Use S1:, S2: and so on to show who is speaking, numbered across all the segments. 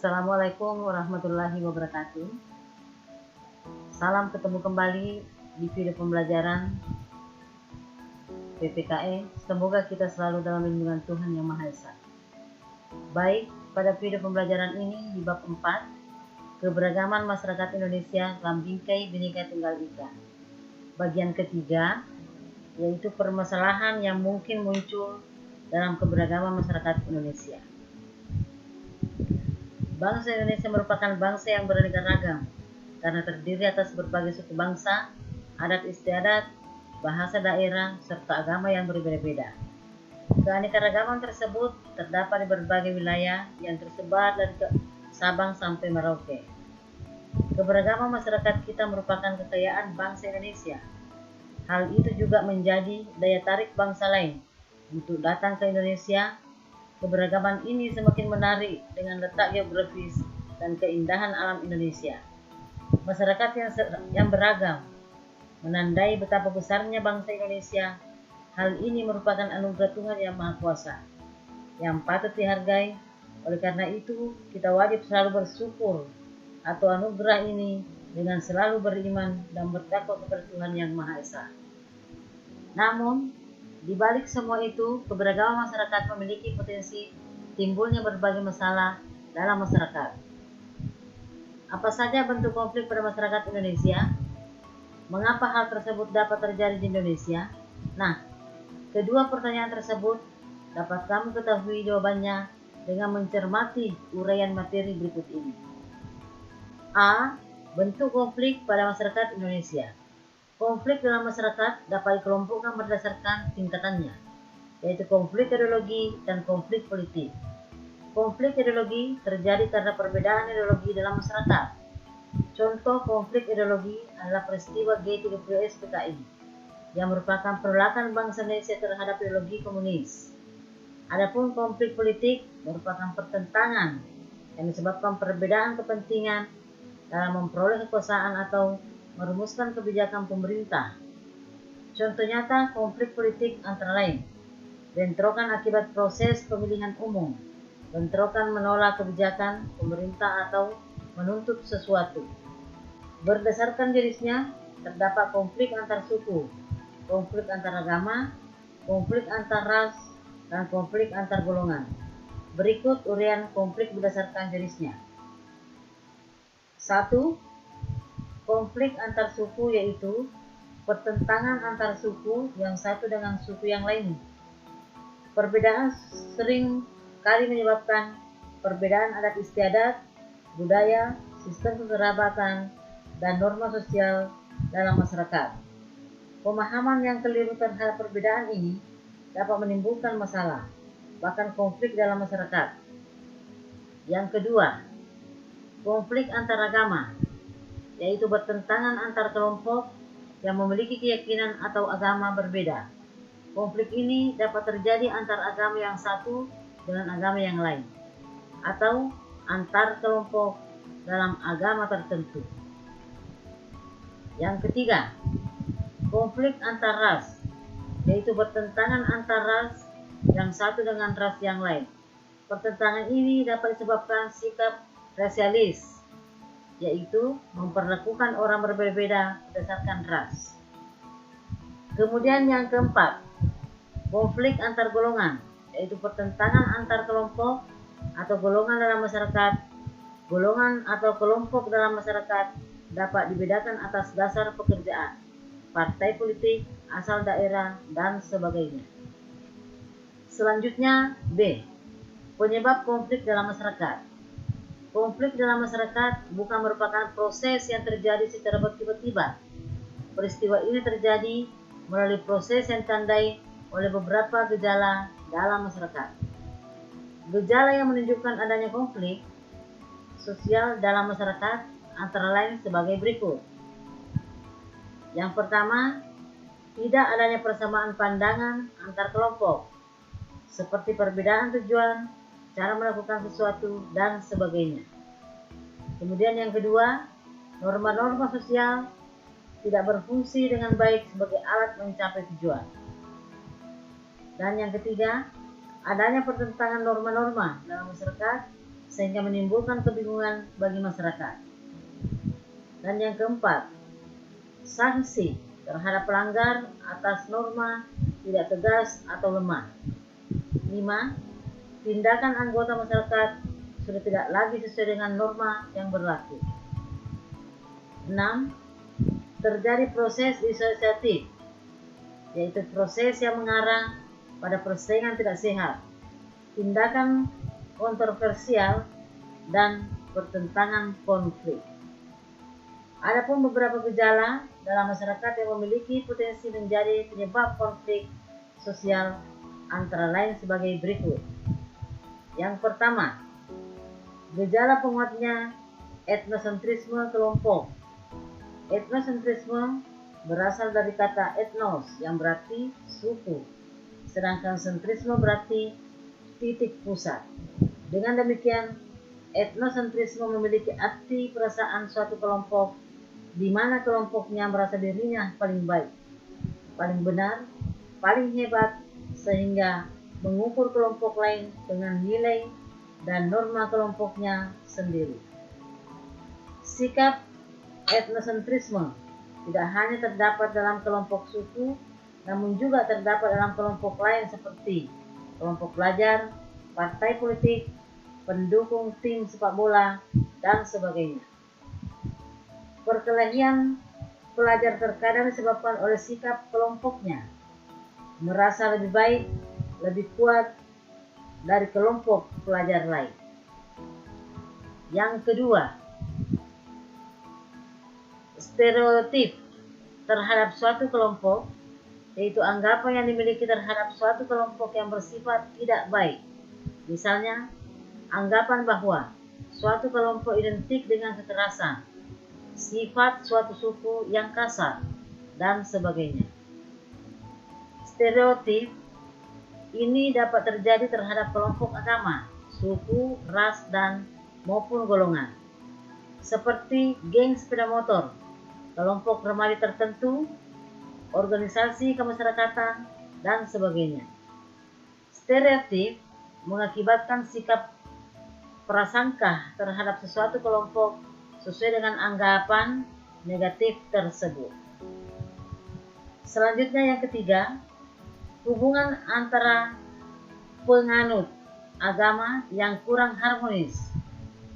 S1: Assalamualaikum warahmatullahi wabarakatuh. Salam ketemu kembali di video pembelajaran PPKE. Semoga kita selalu dalam lindungan Tuhan Yang Maha Esa. Baik, pada video pembelajaran ini di bab 4, keberagaman masyarakat Indonesia dalam bingkai Bhinneka Tunggal Ika. Bagian ketiga, yaitu permasalahan yang mungkin muncul dalam keberagaman masyarakat Indonesia. Bangsa Indonesia merupakan bangsa yang beraneka ragam karena terdiri atas berbagai suku bangsa, adat istiadat, bahasa daerah, serta agama yang berbeda-beda. Keanekaragaman tersebut terdapat di berbagai wilayah yang tersebar dari Sabang sampai Merauke. Keberagaman masyarakat kita merupakan kekayaan bangsa Indonesia. Hal itu juga menjadi daya tarik bangsa lain untuk datang ke Indonesia. Keberagaman ini semakin menarik dengan letak geografis dan keindahan alam Indonesia. Masyarakat yang beragam menandai betapa besarnya bangsa Indonesia. Hal ini merupakan anugerah Tuhan Yang Maha Kuasa yang patut dihargai. Oleh karena itu, kita wajib selalu bersyukur atau anugerah ini dengan selalu beriman dan bertakwa kepada Tuhan Yang Maha Esa. Namun, di balik semua itu, keberagaman masyarakat memiliki potensi timbulnya berbagai masalah dalam masyarakat. Apa saja bentuk konflik pada masyarakat Indonesia? Mengapa hal tersebut dapat terjadi di Indonesia? Nah, kedua pertanyaan tersebut dapat kamu ketahui jawabannya dengan mencermati uraian materi berikut ini. A. Bentuk konflik pada masyarakat Indonesia. Konflik dalam masyarakat dapat dikelompokkan berdasarkan tingkatannya, yaitu konflik ideologi dan konflik politik. Konflik ideologi terjadi karena perbedaan ideologi dalam masyarakat. Contoh konflik ideologi adalah peristiwa G30S PKI, yang merupakan penolakan bangsa Indonesia terhadap ideologi komunis. Adapun konflik politik merupakan pertentangan yang disebabkan perbedaan kepentingan dalam memperoleh kekuasaan atau merumuskan kebijakan pemerintah. Contoh nyata konflik politik antara lain: bentrokan akibat proses pemilihan umum, bentrokan menolak kebijakan pemerintah atau menuntut sesuatu. Berdasarkan jenisnya, terdapat konflik antar suku, konflik antar agama, konflik antar ras, dan konflik antar golongan. Berikut uraian konflik berdasarkan jenisnya. 1. Konflik antar suku, yaitu pertentangan antar suku yang satu dengan suku yang lain. Perbedaan sering kali menyebabkan perbedaan adat istiadat, budaya, sistem kekerabatan, dan norma sosial dalam masyarakat. Pemahaman yang keliru terhadap perbedaan ini dapat menimbulkan masalah, bahkan konflik dalam masyarakat. Yang kedua, konflik antar agama, yaitu bertentangan antar kelompok yang memiliki keyakinan atau agama berbeda. Konflik ini dapat terjadi antar agama yang satu dengan agama yang lain, atau antar kelompok dalam agama tertentu. Yang ketiga, konflik antar ras, yaitu bertentangan antar ras yang satu dengan ras yang lain. Pertentangan ini dapat disebabkan sikap rasialis, yaitu memperlakukan orang berbeda-beda berdasarkan ras. Kemudian yang keempat, konflik antar golongan, yaitu pertentangan antar kelompok atau golongan dalam masyarakat. Golongan atau kelompok dalam masyarakat dapat dibedakan atas dasar pekerjaan, partai politik, asal daerah, dan sebagainya. Selanjutnya, B. Penyebab konflik dalam masyarakat. Konflik dalam masyarakat bukan merupakan proses yang terjadi secara tiba-tiba. Peristiwa ini terjadi melalui proses yang ditandai oleh beberapa gejala dalam masyarakat. Gejala yang menunjukkan adanya konflik sosial dalam masyarakat antara lain sebagai berikut. Yang pertama, tidak adanya persamaan pandangan antar kelompok, seperti perbedaan tujuan, cara melakukan sesuatu, dan sebagainya. Kemudian yang kedua, norma-norma sosial tidak berfungsi dengan baik sebagai alat mencapai tujuan. Dan yang ketiga, adanya pertentangan norma-norma dalam masyarakat sehingga menimbulkan kebingungan bagi masyarakat. Dan yang keempat, sanksi terhadap pelanggar atas norma tidak tegas atau lemah. 5. Tindakan anggota masyarakat sudah tidak lagi sesuai dengan norma yang berlaku. 6. Terjadi proses disosiatif, yaitu proses yang mengarah pada persaingan tidak sehat, tindakan kontroversial, dan pertentangan konflik. Adapun beberapa gejala dalam masyarakat yang memiliki potensi menjadi penyebab konflik sosial antara lain sebagai berikut. Yang pertama, gejala penguatnya etnosentrisme kelompok. Etnosentrisme berasal dari kata etnos yang berarti suku, sedangkan sentrisme berarti titik pusat. Dengan demikian, etnosentrisme memiliki arti perasaan suatu kelompok di mana kelompoknya merasa dirinya paling baik, paling benar, paling hebat, sehingga mengukur kelompok lain dengan nilai dan norma kelompoknya sendiri. Sikap etnosentrisme tidak hanya terdapat dalam kelompok suku, namun juga terdapat dalam kelompok lain seperti kelompok pelajar, partai politik, pendukung tim sepak bola, dan sebagainya. Perkelahian pelajar terkadang disebabkan oleh sikap kelompoknya merasa lebih baik, lebih kuat dari kelompok pelajar lain. Yang kedua, stereotip terhadap suatu kelompok, yaitu anggapan yang dimiliki terhadap suatu kelompok yang bersifat tidak baik. Misalnya, anggapan bahwa suatu kelompok identik dengan kekerasan, sifat suatu suku yang kasar, dan sebagainya. Stereotip ini dapat terjadi terhadap kelompok agama, suku, ras, dan maupun golongan, seperti geng sepeda motor, kelompok remaja tertentu, organisasi kemasyarakatan, dan sebagainya. Stereotip mengakibatkan sikap prasangka terhadap sesuatu kelompok sesuai dengan anggapan negatif tersebut. Selanjutnya yang ketiga, hubungan antara penganut agama yang kurang harmonis.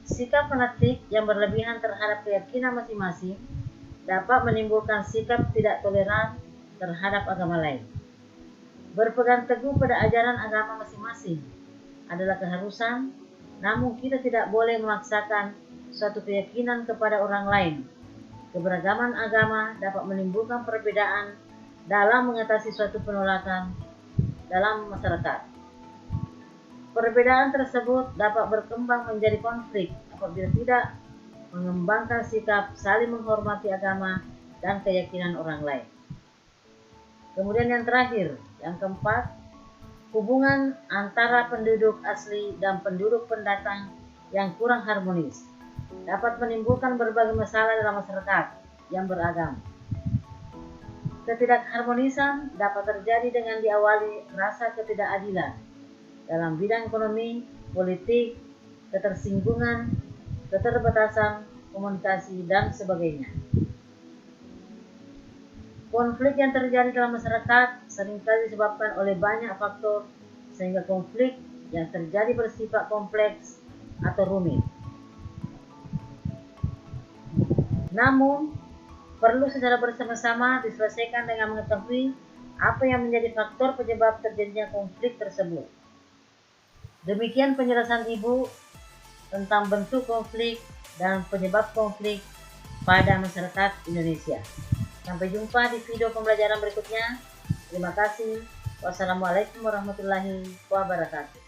S1: Sikap fanatik yang berlebihan terhadap keyakinan masing-masing dapat menimbulkan sikap tidak toleran terhadap agama lain. Berpegang teguh pada ajaran agama masing-masing adalah keharusan, namun kita tidak boleh memaksakan suatu keyakinan kepada orang lain. Keberagaman agama dapat menimbulkan perbedaan dalam mengatasi suatu penolakan dalam masyarakat. Perbedaan tersebut dapat berkembang menjadi konflik apabila tidak mengembangkan sikap saling menghormati agama dan keyakinan orang lain. Kemudian yang terakhir, yang keempat, hubungan antara penduduk asli dan penduduk pendatang yang kurang harmonis dapat menimbulkan berbagai masalah dalam masyarakat yang beragam. Ketidakharmonisan dapat terjadi dengan diawali rasa ketidakadilan dalam bidang ekonomi, politik, ketersinggungan, keterbatasan, komunikasi, dan sebagainya. Konflik yang terjadi dalam masyarakat seringkali disebabkan oleh banyak faktor, sehingga konflik yang terjadi bersifat kompleks atau rumit. Namun, perlu secara bersama-sama diselesaikan dengan mengetahui apa yang menjadi faktor penyebab terjadinya konflik tersebut. Demikian penjelasan Ibu tentang bentuk konflik dan penyebab konflik pada masyarakat Indonesia. Sampai jumpa di video pembelajaran berikutnya. Terima kasih. Wassalamualaikum warahmatullahi wabarakatuh.